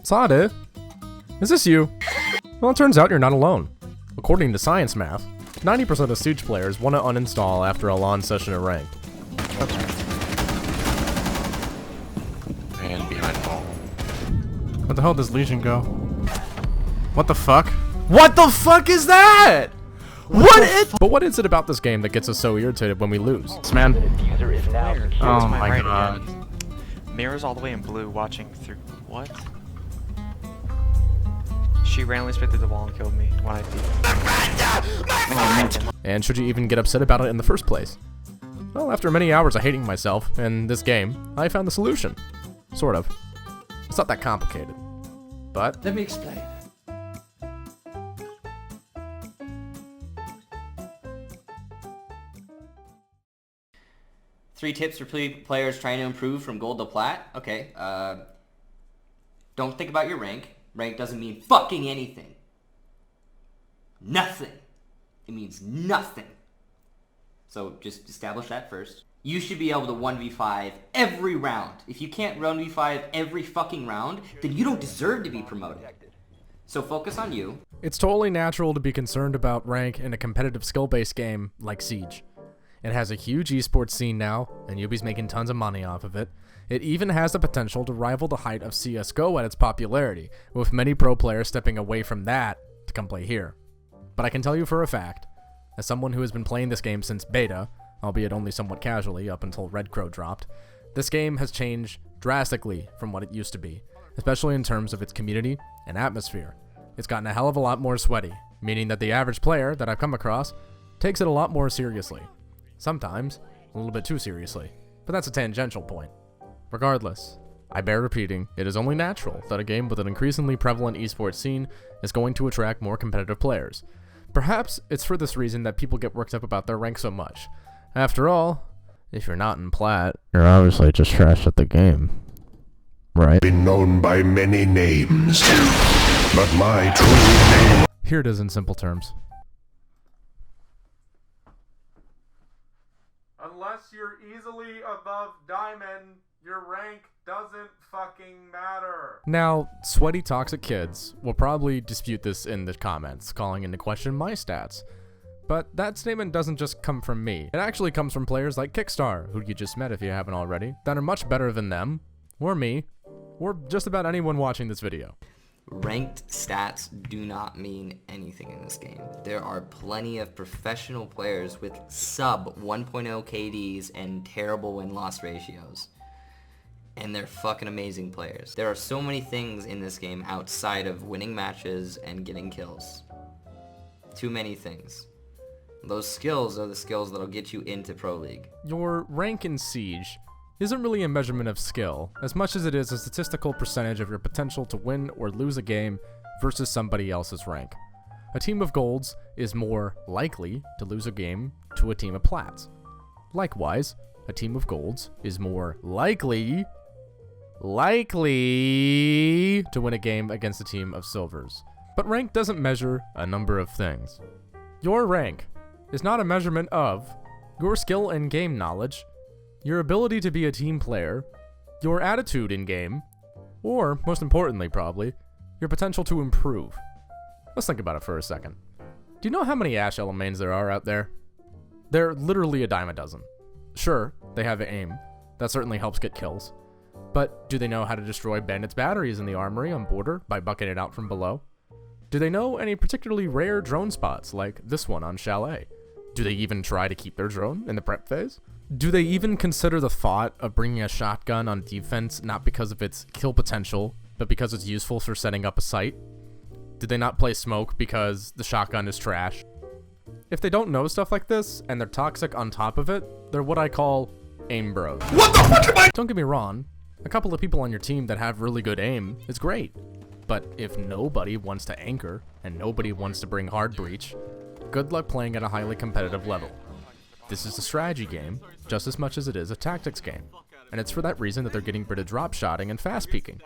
Sade? Is this you? Well, it turns out you're not alone. According to Science Math, 90% of Siege players want to uninstall after a long session of ranked. And behind wall. Where the hell does Legion go? What the fuck? What the fuck is that? But what is it about this game that gets us so irritated when we lose? Man. Oh my God. Mira's all the way in blue watching through. What? She randomly spit through the wall and killed me when I beat. And should you even get upset about it in the first place? Well, after many hours of hating myself and this game, I found the solution. Sort of. It's not that complicated. But Let me explain. Three tips for players trying to improve from gold to plat. Okay, don't think about your rank. Rank doesn't mean fucking anything. Nothing. It means nothing. So just establish that first. You should be able to 1v5 every round. If you can't 1v5 every fucking round, then you don't deserve to be promoted. So focus on you. it's totally natural to be concerned about rank in a competitive skill-based game like Siege. It has a huge esports scene now, and Yubi's making tons of money off of it. It even has the potential to rival the height of CSGO at its popularity, with many pro players stepping away from that to come play here. But I can tell you for a fact, as someone who has been playing this game since beta, albeit only somewhat casually up until Red Crow dropped, this game has changed drastically from what it used to be, especially in terms of its community and atmosphere. It's gotten a hell of a lot more sweaty, meaning that the average player that I've come across takes it a lot more seriously. Sometimes, a little bit too seriously, but that's a tangential point. Regardless, I bear repeating, it is only natural that a game with an increasingly prevalent esports scene is going to attract more competitive players. Perhaps it's for this reason that people get worked up about their rank so much. After all, if you're not in plat, you're obviously just trash at the game. Right? Been known by many names, but my true name... Here it is in simple terms. Unless you're easily above diamond, your rank doesn't fucking matter. Now, sweaty toxic kids will probably dispute this in the comments, calling into question my stats. But that statement doesn't just come from me. It actually comes from players like Kickstar, who you just met if you haven't already, that are much better than them, or me, or just about anyone watching this video. Ranked stats do not mean anything in this game. There are plenty of professional players with sub 1.0 KDs and terrible win-loss ratios. And they're fucking amazing players. There are so many things in this game outside of winning matches and getting kills. Too many things. Those skills are the skills that'll get you into Pro League. Your rank in Siege isn't really a measurement of skill, as much as it is a statistical percentage of your potential to win or lose a game versus somebody else's rank. A team of golds is more likely to lose a game to a team of plats. Likewise, a team of golds is more likely to win a game against a team of silvers. But rank doesn't measure a number of things. Your rank is not a measurement of your skill and game knowledge, your ability to be a team player, your attitude in game, or, most importantly probably, your potential to improve. Let's think about it for a second. Do you know how many Ashe Elemanes there are out there? They're literally a dime a dozen. Sure, they have aim. That certainly helps get kills. But do they know how to destroy bandits' batteries in the armory on border by bucking it out from below? Do they know any particularly rare drone spots like this one on Chalet? Do they even try to keep their drone in the prep phase? Do they even consider the thought of bringing a shotgun on defense not because of its kill potential, but because it's useful for setting up a site? Did they not play smoke because the shotgun is trash? If they don't know stuff like this, and they're toxic on top of it, they're what I call aim bros. What the fuck am I... Don't get me wrong, a couple of people on your team that have really good aim is great. But if nobody wants to anchor, and nobody wants to bring hard breach, good luck playing at a highly competitive level. This is a strategy game, just as much as it is a tactics game, and it's for that reason that they're getting rid of drop shotting and fast peeking.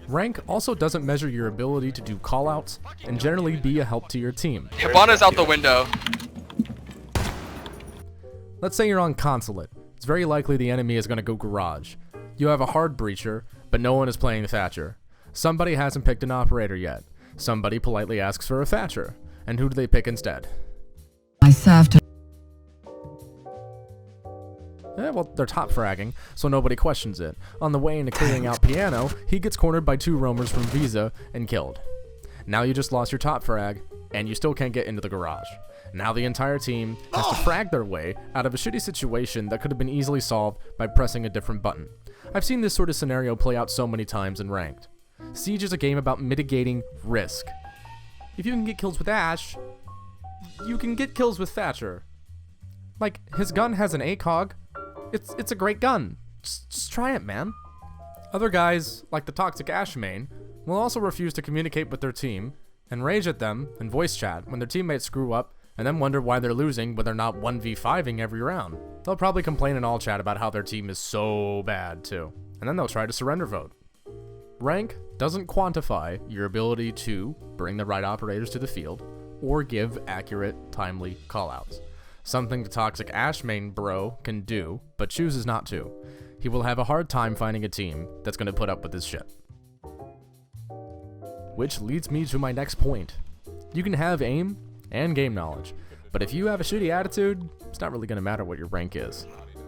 Rank also doesn't measure your ability to do callouts and generally be a help to your team. Hibana's out the window. Let's say you're on Consulate. It's very likely the enemy is going to go Garage. You have a hard breacher, but no one is playing Thatcher. Somebody hasn't picked an operator yet. Somebody politely asks for a Thatcher. And who do they pick instead? I served. Well, they're top fragging, so nobody questions it. On the way into clearing out Piano, he gets cornered by 2 roamers from Visa and killed. Now you just lost your top frag, and you still can't get into the garage. Now the entire team has to frag their way out of a shitty situation that could have been easily solved by pressing a different button. I've seen this sort of scenario play out so many times in Ranked. Siege is a game about mitigating risk. If you can get kills with Ash, you can get kills with Thatcher. Like, his gun has an ACOG. It's a great gun. Just try it, man. Other guys, like the Toxic Ash main, will also refuse to communicate with their team and rage at them in voice chat when their teammates screw up and then wonder why they're losing when they're not 1v5ing every round. They'll probably complain in all chat about how their team is so bad too, and then they'll try to surrender vote. Rank doesn't quantify your ability to bring the right operators to the field or give accurate, timely callouts. Something the Toxic Ash main bro can do, but chooses not to. He will have a hard time finding a team that's going to put up with this shit. Which leads me to my next point. You can have aim and game knowledge, but if you have a shitty attitude, it's not really going to matter what your rank is.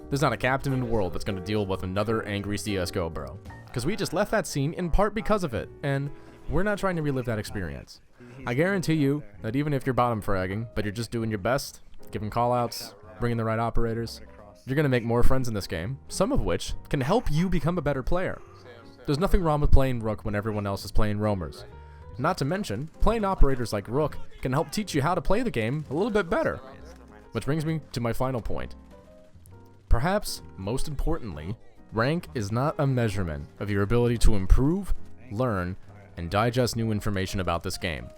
There's not a captain in the world that's going to deal with another angry CSGO bro. Because we just left that scene in part because of it, and we're not trying to relive that experience. I guarantee you that even if you're bottom fragging, but you're just doing your best, giving callouts, bringing the right operators, you're going to make more friends in this game, some of which can help you become a better player. There's nothing wrong with playing Rook when everyone else is playing roamers. Not to mention, playing operators like Rook can help teach you how to play the game a little bit better. Which brings me to my final point. Perhaps most importantly, rank is not a measurement of your ability to improve, learn, and digest new information about this game.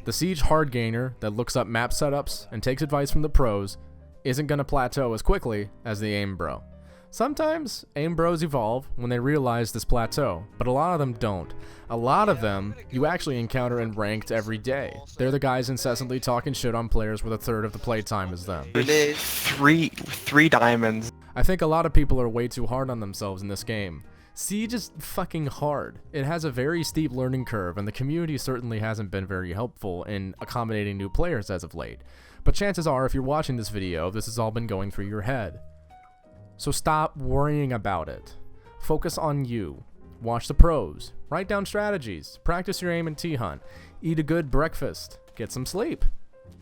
The Siege hard gainer that looks up map setups and takes advice from the pros isn't going to plateau as quickly as the aim bro. Sometimes aim bros evolve when they realize this plateau, but a lot of them don't. A lot of them you actually encounter in ranked every day. They're the guys incessantly talking shit on players with a third of the playtime as them. Three diamonds. I think a lot of people are way too hard on themselves in this game. Siege is fucking hard. It has a very steep learning curve, and the community certainly hasn't been very helpful in accommodating new players as of late. But chances are, if you're watching this video, this has all been going through your head. So stop worrying about it. Focus on you. Watch the pros. Write down strategies. Practice your aim and T-hunt. Eat a good breakfast. Get some sleep.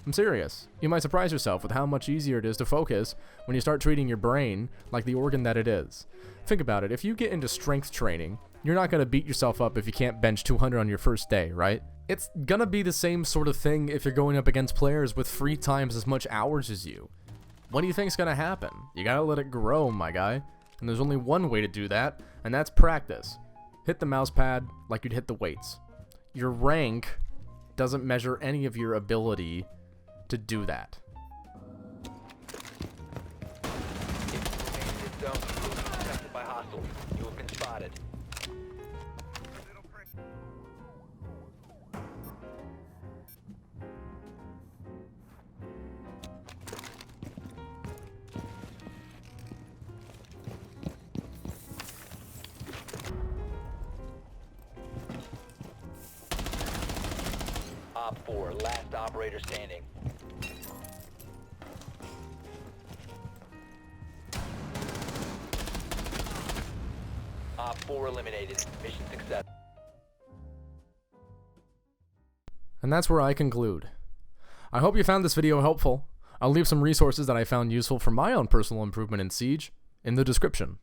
I'm serious. You might surprise yourself with how much easier it is to focus when you start treating your brain like the organ that it is. Think about it. If you get into strength training, you're not going to beat yourself up if you can't bench 200 on your first day, right? It's going to be the same sort of thing if you're going up against players with 3 times as much hours as you. What do you think's going to happen? You got to let it grow, my guy. And there's only one way to do that, and that's practice. Hit the mouse pad like you'd hit the weights. Your rank doesn't measure any of your ability to do that. Op 4, last operator standing. Op 4 eliminated. Mission success. And that's where I conclude. I hope you found this video helpful. I'll leave some resources that I found useful for my own personal improvement in Siege in the description.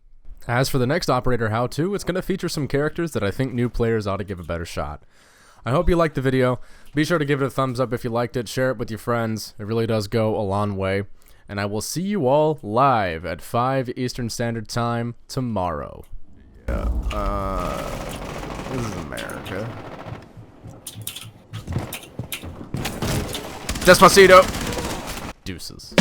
As for the next operator how-to, it's going to feature some characters that I think new players ought to give a better shot. I hope you liked the video. Be sure to give it a thumbs up if you liked it. Share it with your friends. It really does go a long way. And I will see you all live at 5 Eastern Standard Time tomorrow. Yeah, this is America. Despacito! Deuces.